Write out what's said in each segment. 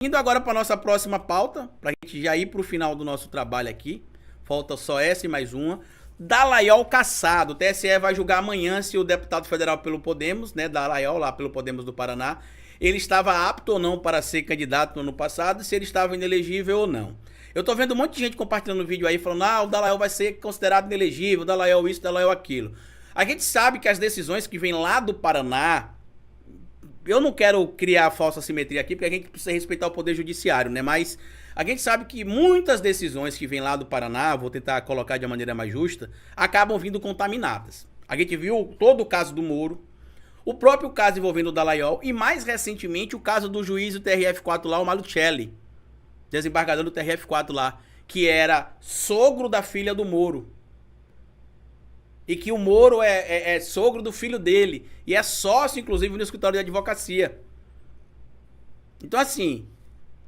Indo agora para nossa próxima pauta, para a gente já ir para o final do nosso trabalho aqui. Falta só essa e mais uma. Dallagnol cassado. O TSE vai julgar amanhã se o deputado federal pelo Podemos, né, Dallagnol, lá pelo Podemos do Paraná, ele estava apto ou não para ser candidato no ano passado, se ele estava inelegível ou não. Eu tô vendo um monte de gente compartilhando vídeo aí, falando, o Dallagnol vai ser considerado inelegível, Dallagnol isso, Dallagnol aquilo. A gente sabe que as decisões que vêm lá do Paraná, eu não quero criar falsa simetria aqui, porque a gente precisa respeitar o poder judiciário, né? Mas a gente sabe que muitas decisões que vêm lá do Paraná, vou tentar colocar de uma maneira mais justa, acabam vindo contaminadas. A gente viu todo o caso do Moro, o próprio caso envolvendo o Dallagnol e mais recentemente o caso do juiz do TRF4 lá, o Malucelli, desembargador do TRF4 lá, que era sogro da filha do Moro. E que o Moro é sogro do filho dele. E é sócio, inclusive, no escritório de advocacia. Então, assim,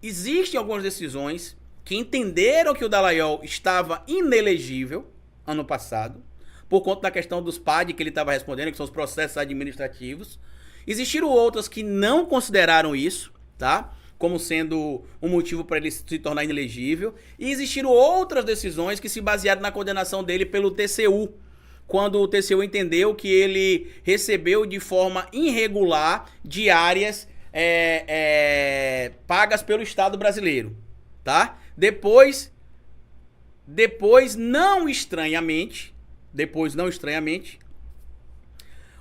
existem algumas decisões que entenderam que o Dallagnol estava inelegível ano passado, por conta da questão dos PAD que ele estava respondendo, que são os processos administrativos. Existiram outras que não consideraram isso, tá? Como sendo um motivo para ele se tornar inelegível. E existiram outras decisões que se basearam na condenação dele pelo TCU, quando o TCU entendeu que ele recebeu de forma irregular diárias pagas pelo Estado brasileiro, tá? Depois não estranhamente,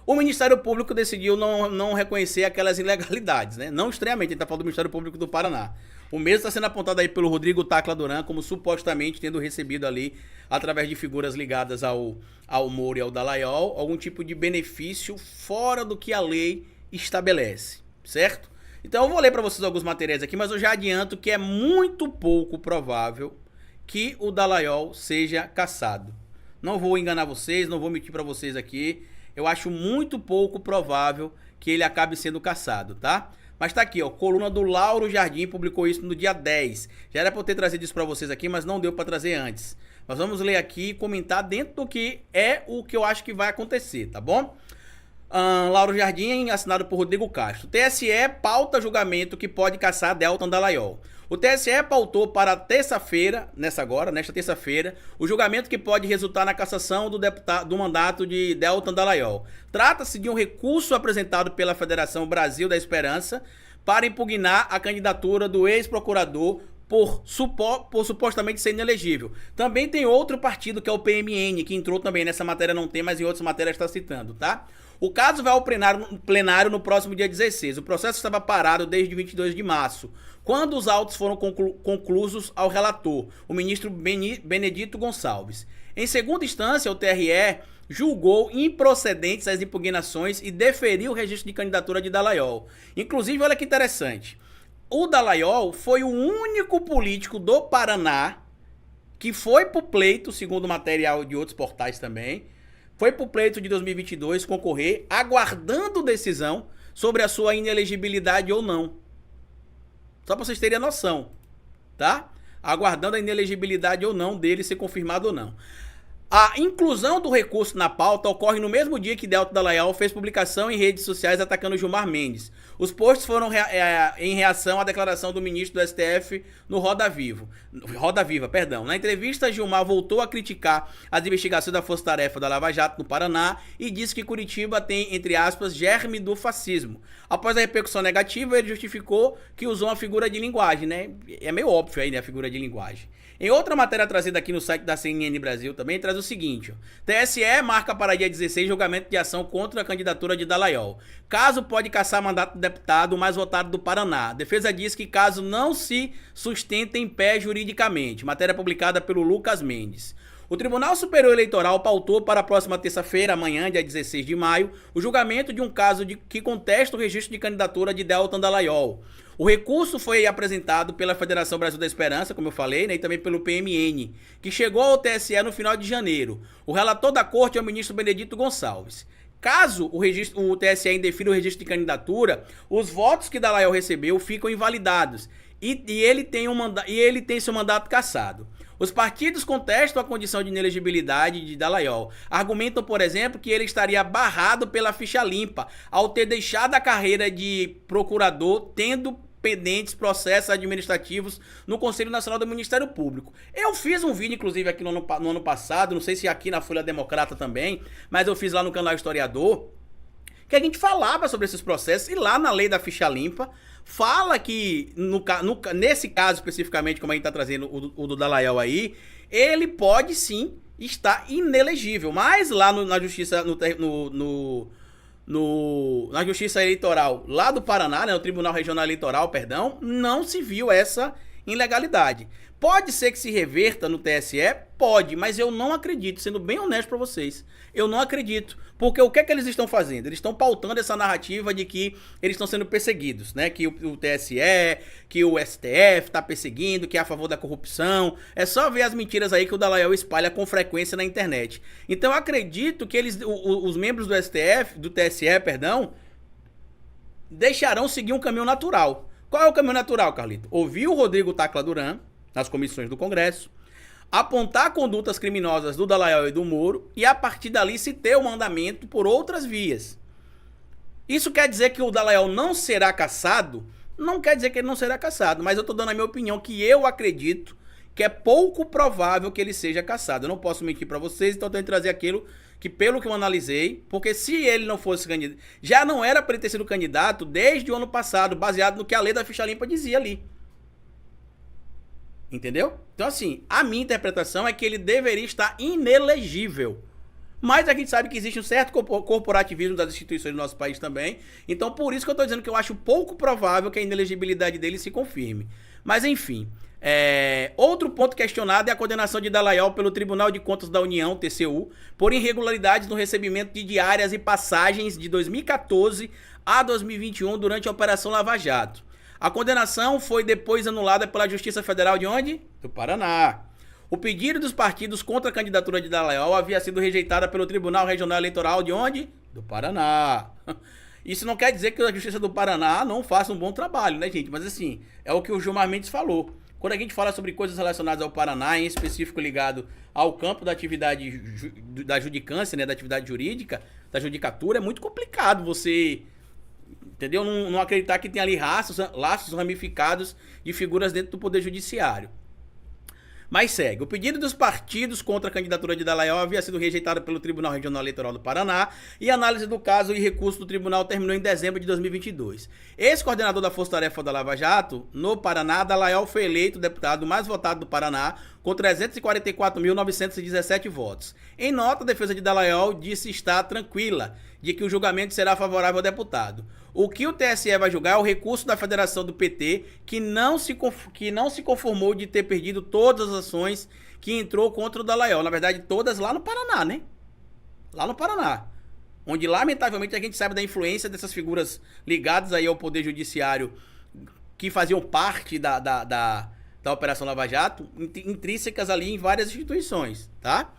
o Ministério Público decidiu não reconhecer aquelas ilegalidades, né? Não estranhamente, ele tá falando do Ministério Público do Paraná. O mesmo está sendo apontado aí pelo Rodrigo Tacla Duran como supostamente tendo recebido ali, através de figuras ligadas ao Moro e ao Dallagnol, algum tipo de benefício fora do que a lei estabelece, certo? Então eu vou ler para vocês alguns materiais aqui, mas eu já adianto que é muito pouco provável que o Dallagnol seja cassado. Não vou enganar vocês, não vou mentir para vocês aqui. Eu acho muito pouco provável que ele acabe sendo cassado, tá? Mas tá aqui, ó, coluna do Lauro Jardim, publicou isso no dia 10. Já era pra eu ter trazido isso pra vocês aqui, mas não deu pra trazer antes. Mas vamos ler aqui e comentar dentro do que é o que eu acho que vai acontecer, tá bom? Lauro Jardim, assinado por Rodrigo Castro. TSE pauta julgamento que pode caçar Deltan Dallagnol. O TSE pautou para terça-feira, nesta terça-feira, o julgamento que pode resultar na cassação do mandato de Deltan Dallagnol. Trata-se de um recurso apresentado pela Federação Brasil da Esperança para impugnar a candidatura do ex-procurador por supostamente ser inelegível. Também tem outro partido que é o PMN, que entrou também nessa matéria, não tem, mas em outras matérias está citando, tá? O caso vai ao plenário no próximo dia 16. O processo estava parado desde 22 de março, quando os autos foram conclusos ao relator, o ministro Benedito Gonçalves. Em segunda instância, o TRE julgou improcedentes as impugnações e deferiu o registro de candidatura de Dallagnol. Inclusive, olha que interessante, o Dallagnol foi o único político do Paraná que foi pro pleito, segundo o material de outros portais também, foi pro pleito de 2022 concorrer, aguardando decisão sobre a sua inelegibilidade ou não. Só pra vocês terem a noção, tá? Aguardando a inelegibilidade ou não dele ser confirmado ou não. A inclusão do recurso na pauta ocorre no mesmo dia que Deltan Dallagnol fez publicação em redes sociais atacando Gilmar Mendes. Os posts foram em reação à declaração do ministro do STF no Roda Viva. Na entrevista, Gilmar voltou a criticar as investigações da Força Tarefa da Lava Jato no Paraná e disse que Curitiba tem, entre aspas, germe do fascismo. Após a repercussão negativa, ele justificou que usou uma figura de linguagem, né? É meio óbvio aí, né, a figura de linguagem. Em outra matéria trazida aqui no site da CNN Brasil também, traz o seguinte, ó, TSE marca para dia 16 julgamento de ação contra a candidatura de Dallagnol. Caso pode cassar mandato do deputado mais votado do Paraná. A defesa diz que caso não se sustenta em pé juridicamente. Matéria publicada pelo Lucas Mendes. O Tribunal Superior Eleitoral pautou para a próxima terça-feira, amanhã, dia 16 de maio, o julgamento de um caso que contesta o registro de candidatura de Deltan Dallagnol. O recurso foi apresentado pela Federação Brasil da Esperança, como eu falei, né, e também pelo PMN, que chegou ao TSE no final de janeiro. O relator da corte é o ministro Benedito Gonçalves. Caso o TSE indefira o registro de candidatura, os votos que Dallagnol recebeu ficam invalidados e ele tem seu mandato cassado. Os partidos contestam a condição de inelegibilidade de Dallagnol. Argumentam, por exemplo, que ele estaria barrado pela ficha limpa ao ter deixado a carreira de procurador, tendo pendentes processos administrativos no Conselho Nacional do Ministério Público. Eu fiz um vídeo, inclusive, aqui no ano passado, não sei se aqui na Folha Democrata também, mas eu fiz lá no canal Historiador, que a gente falava sobre esses processos, e lá na lei da ficha limpa, fala que, nesse caso especificamente, como a gente está trazendo o do Dallagnol aí, ele pode sim estar inelegível, mas lá na Justiça, na Justiça Eleitoral lá do Paraná, né, no Tribunal Regional Eleitoral, perdão, não se viu essa ilegalidade. Pode ser que se reverta no TSE? Pode, mas eu não acredito, sendo bem honesto para vocês. Eu não acredito, porque o que é que eles estão fazendo? Eles estão pautando essa narrativa de que eles estão sendo perseguidos, né? Que o TSE, que o STF está perseguindo, que é a favor da corrupção. É só ver as mentiras aí que o Dallagnol espalha com frequência na internet. Então eu acredito que os membros do STF, do TSE, perdão, deixarão seguir um caminho natural. Qual é o caminho natural, Carlito? Ouvir o Rodrigo Tacla Duran nas comissões do Congresso, apontar condutas criminosas do Dallagnol e do Moro e a partir dali se ter o mandamento por outras vias. Isso quer dizer que o Dallagnol não será cassado? Não quer dizer que ele não será cassado, mas eu estou dando a minha opinião que eu acredito que é pouco provável que ele seja cassado. Eu não posso mentir para vocês, então eu tenho que trazer aquilo que, pelo que eu analisei, porque se ele não fosse candidato, já não era para ele ter sido candidato desde o ano passado, baseado no que a lei da ficha limpa dizia ali. Entendeu? Então, assim, a minha interpretação é que ele deveria estar inelegível. Mas a gente sabe que existe um certo corporativismo das instituições do nosso país também. Então, por isso que eu estou dizendo que eu acho pouco provável que a inelegibilidade dele se confirme. Mas, enfim. Outro ponto questionado é a condenação de Dallagnol pelo Tribunal de Contas da União, TCU, por irregularidades no recebimento de diárias e passagens de 2014 a 2021 durante a Operação Lava Jato. A condenação foi depois anulada pela Justiça Federal de onde? Do Paraná. O pedido dos partidos contra a candidatura de Dallagnol havia sido rejeitada pelo Tribunal Regional Eleitoral de onde? Do Paraná. Isso não quer dizer que a Justiça do Paraná não faça um bom trabalho, né, gente? Mas assim, é o que o Gilmar Mendes falou. Quando a gente fala sobre coisas relacionadas ao Paraná, em específico ligado ao campo da atividade da judicância, né, da atividade jurídica, da judicatura, é muito complicado você... Entendeu? Não acreditar que tem ali laços ramificados de figuras dentro do Poder Judiciário. Mas segue. O pedido dos partidos contra a candidatura de Dallagnol havia sido rejeitado pelo Tribunal Regional Eleitoral do Paraná e a análise do caso e recurso do tribunal terminou em dezembro de 2022. Ex-coordenador da Força Tarefa da Lava Jato, no Paraná, Dallagnol foi eleito o deputado mais votado do Paraná com 344.917 votos. Em nota, a defesa de Dallagnol disse estar tranquila de que o julgamento será favorável ao deputado. O que o TSE vai julgar é o recurso da Federação do PT, que não se conformou de ter perdido todas as ações que entrou contra o Dallagnol. Na verdade, todas lá no Paraná, né? Lá no Paraná. Onde, lamentavelmente, a gente sabe da influência dessas figuras ligadas aí ao Poder Judiciário, que faziam parte da Operação Lava Jato, intrínsecas ali em várias instituições, tá?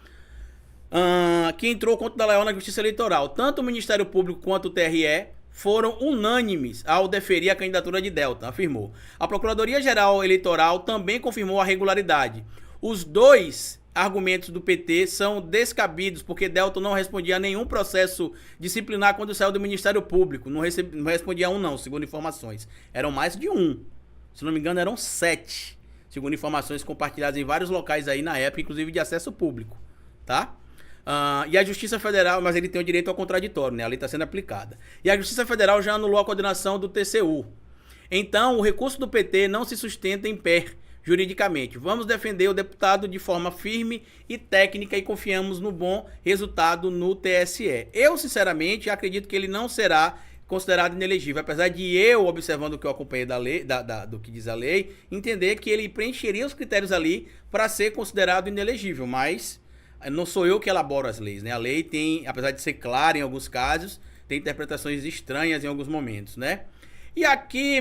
Que entrou contra o Dallagnol na Justiça Eleitoral. Tanto o Ministério Público quanto o TRE foram unânimes ao deferir a candidatura de Deltan, afirmou. A Procuradoria-Geral Eleitoral também confirmou a regularidade. Os dois argumentos do PT são descabidos, porque Deltan não respondia a nenhum processo disciplinar quando saiu do Ministério Público. Não respondia a um não, segundo informações. Eram mais de um. Se não me engano, eram 7. Segundo informações compartilhadas em vários locais aí na época, inclusive de acesso público. Tá? E a Justiça Federal, mas ele tem o direito ao contraditório, né? A lei está sendo aplicada. E a Justiça Federal já anulou a condenação do TCU. Então, o recurso do PT não se sustenta em pé juridicamente. Vamos defender o deputado de forma firme e técnica e confiamos no bom resultado no TSE. Eu, sinceramente, acredito que ele não será considerado inelegível, apesar de eu, observando o que eu acompanhei da lei, do que diz a lei, entender que ele preencheria os critérios ali para ser considerado inelegível, mas não sou eu que elaboro as leis, né? A lei tem, apesar de ser clara em alguns casos, tem interpretações estranhas em alguns momentos, né? E aqui,